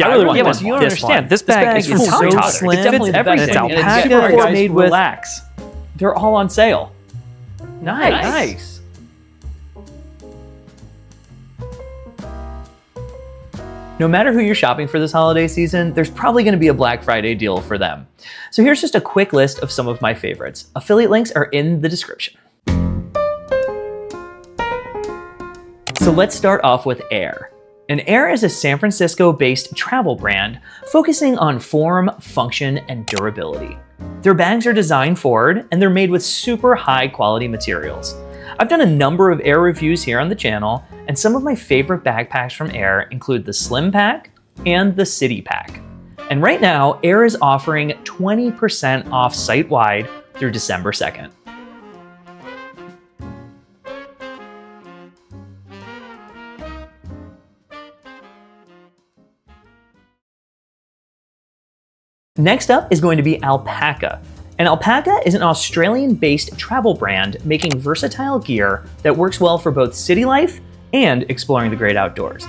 Yeah, I really want this. You don't understand. This bag is from so tomtoc. slim. It's definitely the best. It's And Alpaka. it's It's made with. relax. They're all on sale. Nice. No matter who you're shopping for this holiday season, there's probably going to be a Black Friday deal for them. So here's just a quick list of some of my favorites. Affiliate links are in the description. So let's start off with Air. And Air is a San Francisco-based travel brand focusing on form, function, and durability. Their bags are designed forward, and they're made with super high-quality materials. I've done a number of Air reviews here on the channel, and some of my favorite backpacks from Air include the Slim Pack and the City Pack. And right now, Air is offering 20% off site-wide through December 2nd. Next up is going to be Alpaka. And Alpaka is an Australian-based travel brand making versatile gear that works well for both city life and exploring the great outdoors.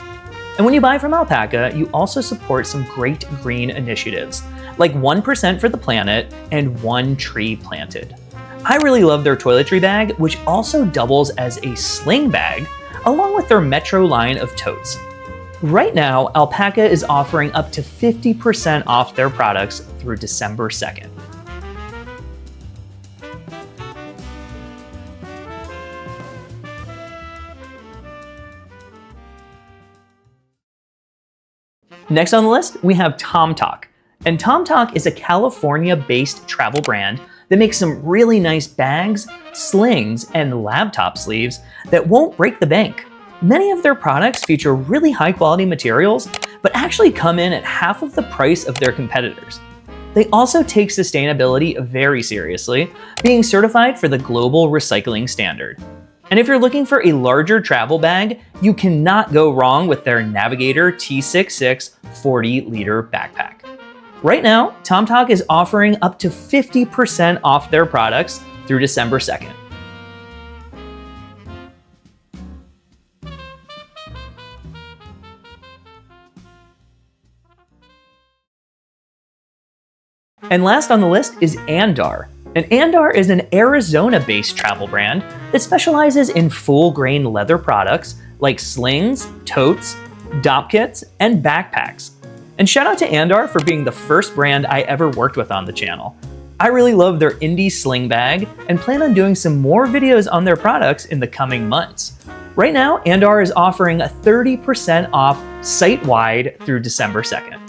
And when you buy from Alpaka, you also support some great green initiatives, like 1% for the planet and 1 tree planted. I really love their toiletry bag, which also doubles as a sling bag, along with their Metro line of totes. Right now, Alpaka is offering up to 50% off their products through December 2nd. Next on the list, we have tomtoc. And tomtoc is a California-based travel brand that makes some really nice bags, slings, and laptop sleeves that won't break the bank. Many of their products feature really high-quality materials, but actually come in at half of the price of their competitors. They also take sustainability very seriously, being certified for the Global Recycling Standard. And if you're looking for a larger travel bag, you cannot go wrong with their Navigator T66 40-liter backpack. Right now, tomtoc is offering up to 50% off their products through December 2nd. And last on the list is Andar. And Andar is an Arizona-based travel brand that specializes in full-grain leather products like slings, totes, dop kits, and backpacks. And shout out to Andar for being the first brand I ever worked with on the channel. I really love their indie sling bag and plan on doing some more videos on their products in the coming months. Right now, Andar is offering a 30% off site-wide through December 2nd.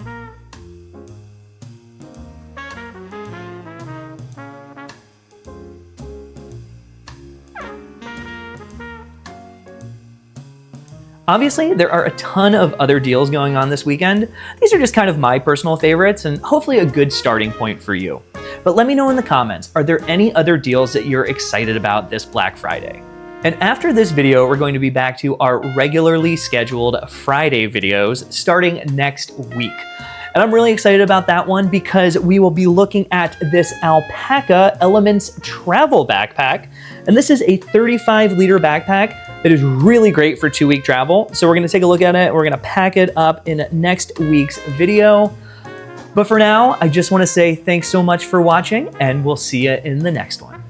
Obviously, there are a ton of other deals going on this weekend. These are just kind of my personal favorites and hopefully a good starting point for you. But let me know in the comments, are there any other deals that you're excited about this Black Friday? And after this video, we're going to be back to our regularly scheduled Friday videos starting next week. And I'm really excited about that one because we will be looking at this Alpaka Elements travel backpack. And this is a 35-liter backpack that is really great for 2-week travel. So we're gonna take a look at it. We're gonna pack it up in next week's video. But for now, I just wanna say thanks so much for watching and we'll see you in the next one.